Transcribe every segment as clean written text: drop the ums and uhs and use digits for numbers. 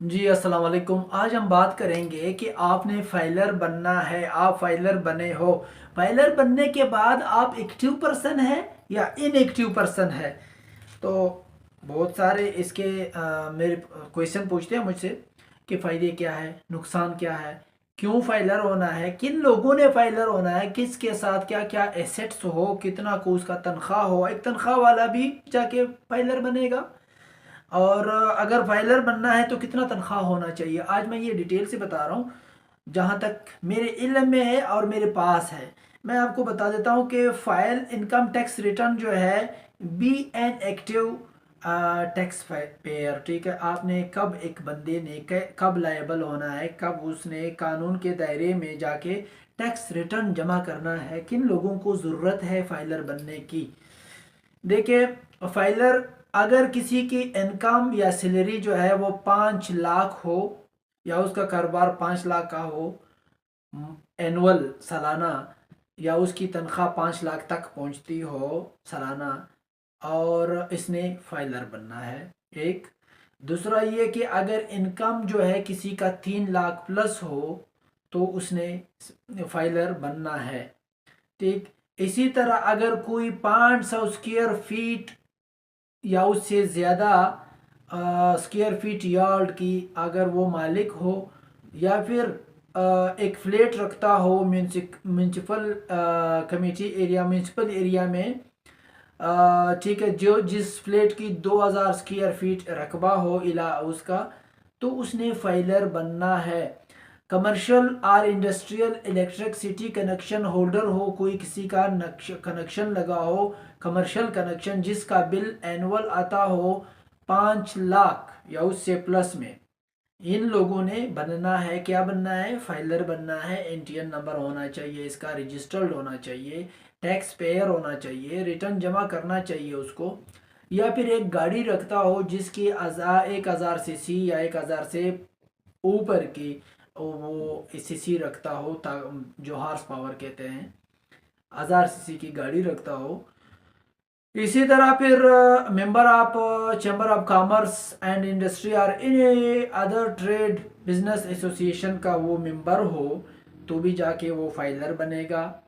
जी अस्सलाम वालेकुम। आज हम बात करेंगे कि आपने फाइलर बनना है, आप फाइलर बने हो। फाइलर बनने के बाद आप एक्टिव पर्सन है या इनएक्टिव पर्सन है। तो बहुत सारे इसके मेरे क्वेश्चन पूछते हैं मुझसे कि फ़ायदे क्या है, नुकसान क्या है, क्यों फाइलर होना है, किन लोगों ने फाइलर होना है, किसके साथ क्या क्या एसेट्स हो, कितना को उसका तनख्वाह हो। एक तनख्वाह वाला भी जाके फाइलर बनेगा, और अगर फाइलर बनना है तो कितना तनख्वाह होना चाहिए। आज मैं ये डिटेल से बता रहा हूँ जहाँ तक मेरे इल्म में है और मेरे पास है। मैं आपको बता देता हूँ कि फाइल इनकम टैक्स रिटर्न जो है, be an active taxpayer. ठीक है, आपने कब एक बंदे ने कब लायबल होना है, कब उसने कानून के दायरे में जाके टैक्स रिटर्न जमा करना है, किन लोगों को ज़रूरत है फाइलर बनने की। देखिए, फाइलर अगर किसी की इनकम या सैलरी जो है वो 5 लाख हो, या उसका कारोबार 5 लाख का हो एनुअल सालाना, या उसकी तनख्वाह 5 लाख तक पहुंचती हो सालाना, और इसने फाइलर बनना है। एक दूसरा ये कि अगर इनकम जो है किसी का 3 लाख प्लस हो तो उसने फाइलर बनना है। ठीक, इसी तरह अगर कोई 500 स्क्वायर फीट या उससे ज़्यादा स्क्वायर फीट यार्ड की अगर वो मालिक हो, या फिर एक फ्लैट रखता हो municipal committee area, municipal area में, ठीक है, जो जिस फ्लैट की 2000 स्क्वायर फीट रकबा हो इला उसका, तो उसने फाइलर बनना है। कमर्शियल और इंडस्ट्रियल इलेक्ट्रिसिटी कनेक्शन होल्डर हो, कोई किसी का कनेक्शन लगा हो, कमर्शियल कनेक्शन जिसका बिल एनुअल आता हो 5 लाख या उससे प्लस में, इन लोगों ने बनना है। क्या बनना है? फाइलर बनना है। एनटीएन नंबर होना चाहिए, इसका रजिस्टर्ड होना चाहिए, टैक्स पेयर होना चाहिए, रिटर्न जमा करना चाहिए उसको। या फिर एक गाड़ी रखता हो जिसकी 1000 सीसी या 1000 से ऊपर की वो सीसी रखता हो, जो हार्स पावर कहते हैं, 1000 सीसी की गाड़ी रखता हो। इसी तरह फिर member of chamber of commerce and industry और in other trade business association का वो मेंबर हो, तो भी जाके वो फाइलर बनेगा।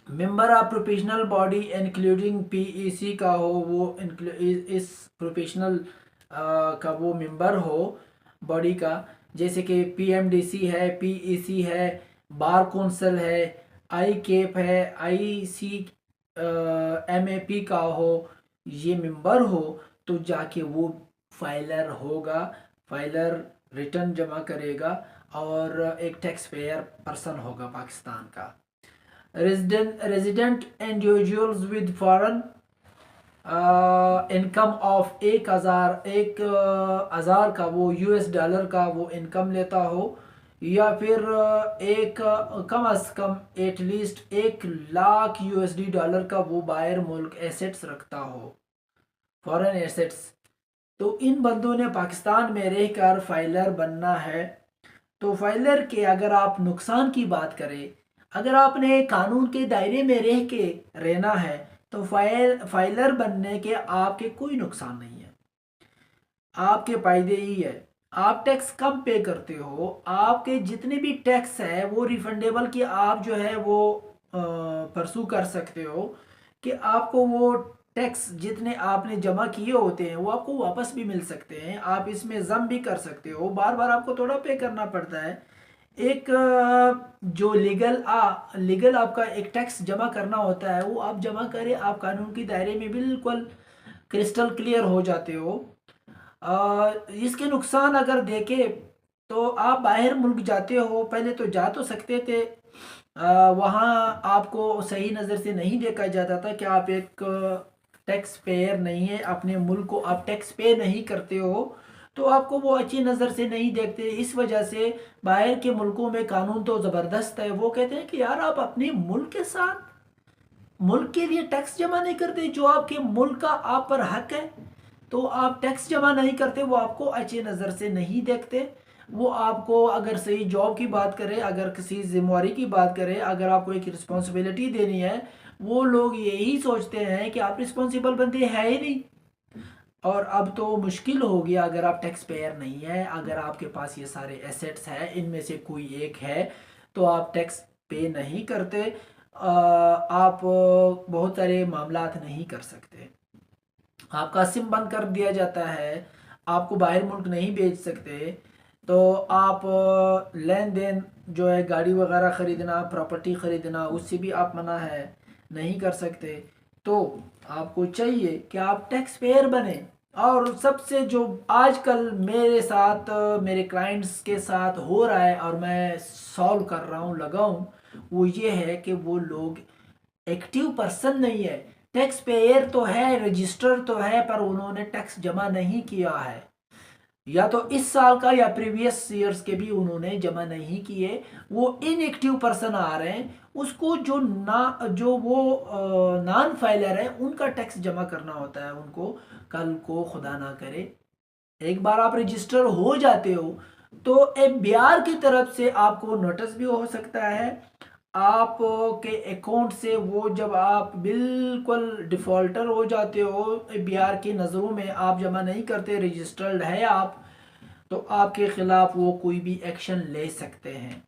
Member of professional body including PEC का हो, वो इस प्रोफेशनल का वो मेंबर हो बॉडी का, जैसे कि पीएमडीसी है, पीईसी है, बार कौंसिल है, आई केप है, आईसी एमएपी का हो, ये मेंबर हो, तो जाके वो फाइलर होगा। फाइलर रिटर्न जमा करेगा और एक टैक्स पेयर पर्सन होगा पाकिस्तान का। Resident individuals with foreign income of 1,000 का वो यूएस डॉलर का वो इनकम लेता हो, या फिर एक कम अज कम एटलीस्ट 1 लाख यूएसडी डॉलर का वो बाहर मुल्क एसेट्स रखता हो, फॉरेन एसेट्स। तो इन बंदों ने पाकिस्तान में रहकर फाइलर बनना है। तो फाइलर के अगर आप नुकसान की बात करें, अगर आपने कानून के दायरे में रह के रहना है, तो फाइलर बनने के आपके कोई नुकसान नहीं है, आपके फायदे ही है। आप टैक्स कम पे करते हो, आपके जितने भी टैक्स है वो रिफंडेबल, कि आप जो है वो परसू कर सकते हो कि आपको वो टैक्स जितने आपने जमा किए होते हैं वो आपको वापस भी मिल सकते हैं। आप इसमें जम भी कर सकते हो, बार बार आपको थोड़ा पे करना पड़ता है। एक जो लीगल आपका एक टैक्स जमा करना होता है, वो आप जमा करें, आप कानून के दायरे में बिल्कुल क्रिस्टल क्लियर हो जाते हो। इसके नुकसान अगर देखें तो आप बाहर मुल्क जाते हो, पहले तो जा तो सकते थे, वहाँ आपको सही नज़र से नहीं देखा जाता था कि आप एक टैक्स पेयर नहीं है, अपने मुल्क को आप टैक्स पे नहीं करते हो, तो आपको वो अच्छी नज़र से नहीं देखते। इस वजह से बाहर के मुल्कों में कानून तो ज़बरदस्त है, वो कहते हैं कि यार आप अपने मुल्क के साथ मुल्क के लिए टैक्स जमा नहीं करते, जो आपके मुल्क का आप पर हक है, तो आप टैक्स जमा नहीं करते, वो आपको अच्छी नज़र से नहीं देखते। वो आपको अगर सही जॉब की बात करें, अगर किसी जिम्मेवारी की बात करें, अगर आपको एक रिस्पॉन्सिबिलिटी देनी है, वो लोग यही सोचते हैं कि आप रिस्पॉन्सिबल बंदे हैं ही नहीं, और अब तो मुश्किल हो गया, अगर आप टैक्स पेयर नहीं है, अगर आपके पास ये सारे एसेट्स हैं, इनमें से कोई एक है, तो आप टैक्स पे नहीं करते, आप बहुत सारे मामलात नहीं कर सकते, आपका सिम बंद कर दिया जाता है, आपको बाहर मुल्क नहीं भेज सकते, तो आप लेन देन जो है गाड़ी वगैरह ख़रीदना, प्रॉपर्टी ख़रीदना, उससे भी आप मना है, नहीं कर सकते। तो आपको चाहिए कि आप टैक्स पेयर बने। और सबसे जो आजकल मेरे साथ मेरे क्लाइंट्स के साथ हो रहा है और मैं सॉल्व कर रहा हूँ, लगाऊँ, वो ये है कि वो लोग एक्टिव पर्सन नहीं है, टैक्स पेयर तो है, रजिस्टर तो है, पर उन्होंने टैक्स जमा नहीं किया है, या तो इस साल का या प्रीवियस ईयर्स के भी उन्होंने जमा नहीं किए, वो इनएक्टिव पर्सन आ रहे हैं। उसको जो वो नॉन फाइलर है, उनका टैक्स जमा करना होता है उनको। कल को खुदा ना करे एक बार आप रजिस्टर हो जाते हो, तो एफबीआर की तरफ से आपको नोटिस भी हो सकता है, आप के अकाउंट से वो, जब आप बिल्कुल डिफ़ॉल्टर हो जाते हो, एफबीआर की नज़रों में आप जमा नहीं करते, रजिस्टर्ड है आप, तो आपके ख़िलाफ़ वो कोई भी एक्शन ले सकते हैं।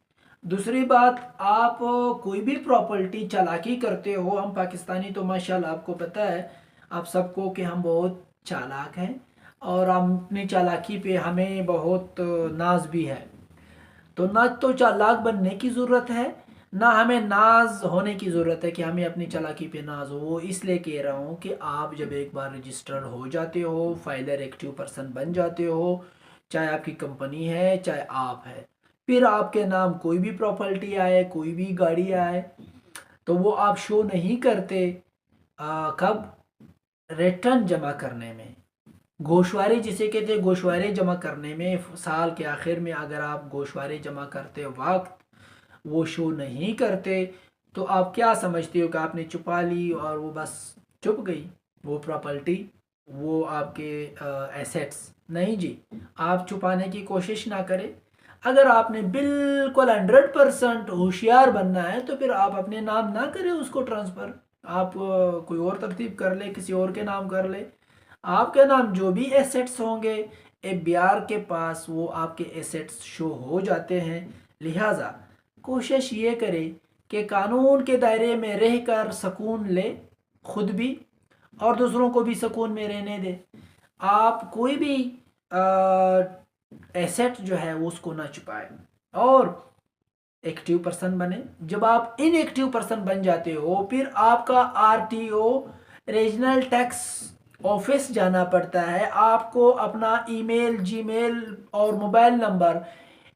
दूसरी बात, आप कोई भी प्रॉपर्टी चालाकी करते हो, हम पाकिस्तानी तो माशाल्लाह आपको पता है आप सबको कि हम बहुत चालाक हैं, और हम अपनी चालाकी पे हमें बहुत नाज भी है। तो ना तो चालाक बनने की ज़रूरत है, ना हमें नाज होने की ज़रूरत है कि हमें अपनी चालाकी पे नाज हो। वो इसलिए कह रहा हूँ कि आप जब एक बार रजिस्टर्ड हो जाते हो, फाइलर एक्टिव पर्सन बन जाते हो, चाहे आपकी कंपनी है चाहे आप है, फिर आपके नाम कोई भी प्रॉपर्टी आए, कोई भी गाड़ी आए, तो वो आप शो नहीं करते। कब? रिटर्न जमा करने में, गोशवारे जिसे कहते हैं, गोशवारे जमा करने में, साल के आखिर में अगर आप गोशवारे जमा करते वक्त वो शो नहीं करते, तो आप क्या समझते हो कि आपने छुपा ली और वो बस छुप गई वो प्रॉपर्टी, वो आपके एसेट्स? नहीं जी, आप छुपाने की कोशिश ना करें। अगर आपने बिल्कुल 100% होशियार बनना है, तो फिर आप अपने नाम ना करें उसको ट्रांसफ़र, आप कोई और तरतीब कर ले, किसी और के नाम कर ले। आपके नाम जो भी एसेट्स होंगे, एफबीआर के पास वो आपके एसेट्स शो हो जाते हैं। लिहाजा कोशिश ये करें कि कानून के दायरे में रहकर सुकून ले, खुद भी और दूसरों को भी सुकून में रहने दे। आप कोई भी एसेट जो है वो उसको ना छुपाए, और एक्टिव पर्सन बने। जब आप इनएक्टिव पर्सन बन जाते हो, फिर आपका आरटीओ, रीजनल टैक्स ऑफिस जाना पड़ता है, आपको अपना ईमेल, जीमेल और मोबाइल नंबर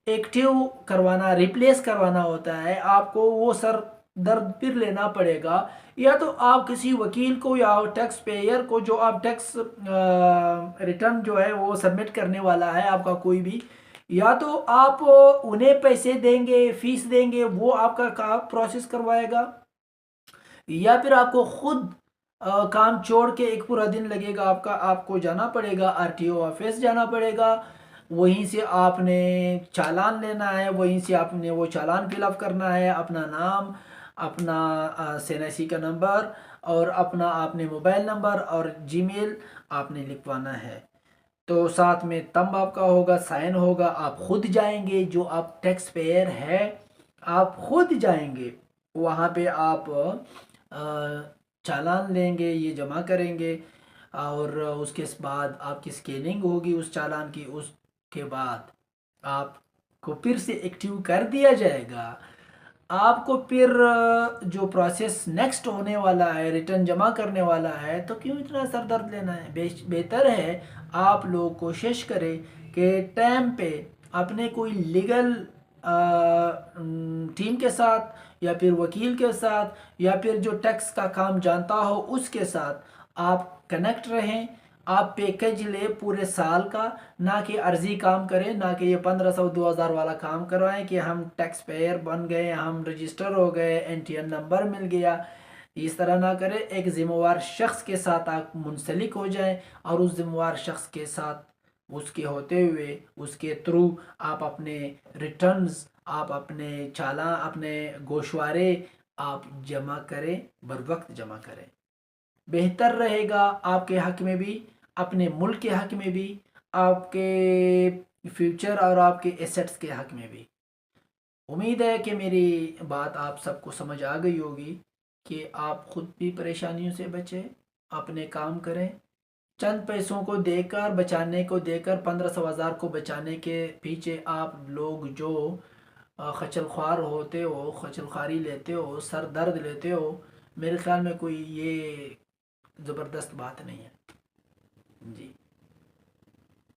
एक्टिव करवाना, रिप्लेस करवाना होता है, आपको वो सर दर्द फिर लेना पड़ेगा। या तो आप किसी वकील को या टैक्स पेयर को, जो आप टैक्स रिटर्न जो है वो सबमिट करने वाला है आपका कोई भी, या तो आप उन्हें पैसे देंगे, फीस देंगे, वो आपका काम प्रोसेस करवाएगा, या फिर आपको खुद काम छोड़ के एक पूरा दिन लगेगा आपका, आपको जाना पड़ेगा आरटीओ ऑफिस जाना पड़ेगा, वहीं से आपने चालान लेना है, वहीं से आपने वो चालान फिलअप करना है, अपना नाम, अपना सेनेसी का नंबर, और अपना आपने मोबाइल नंबर और जीमेल आपने लिखवाना है। तो साथ में तंब आपका होगा, साइन होगा, आप खुद जाएंगे, जो आप टैक्स पेयर है आप खुद जाएंगे वहाँ पे, आप चालान लेंगे, ये जमा करेंगे, और उसके बाद आपकी स्कैनिंग होगी उस चालान की, उसके बाद आपको फिर से एक्टिव कर दिया जाएगा। आपको फिर जो प्रोसेस नेक्स्ट होने वाला है, रिटर्न जमा करने वाला है, तो क्यों इतना सर दर्द लेना है? बेहतर है आप लोग कोशिश करें कि टाइम पे अपने कोई लीगल टीम के साथ, या फिर वकील के साथ, या फिर जो टैक्स का काम जानता हो उसके साथ आप कनेक्ट रहें। आप पैकेज ले पूरे साल का, ना कि अर्जी काम करें, ना कि ये 1500 2000 वाला काम करवाएं कि हम टैक्स पेयर बन गए, हम रजिस्टर हो गए, एनटीएन नंबर मिल गया। इस तरह ना करें, एक ज़िम्मेवार शख्स के साथ आप मुंसलिक हो जाएं, और उस ज़िम्मेवार शख्स के साथ उसके होते हुए, उसके थ्रू आप अपने रिटर्न्स, आप अपने चालान, अपने गोशवारे आप जमा करें, बर वक्त जमा करें। बेहतर रहेगा आपके हक में भी, अपने मुल्क के हक में भी, आपके फ्यूचर और आपके एसेट्स के हक में भी। उम्मीद है कि मेरी बात आप सबको समझ आ गई होगी कि आप खुद भी परेशानियों से बचें, अपने काम करें। चंद पैसों को देकर, बचाने को देकर, 1500 हज़ार को बचाने के पीछे आप लोग जो खचल ख्वार होते हो, खचल ख्वारी लेते हो, सर दर्द लेते हो, मेरे ख्याल में कोई ये ज़बरदस्त बात नहीं है। जी।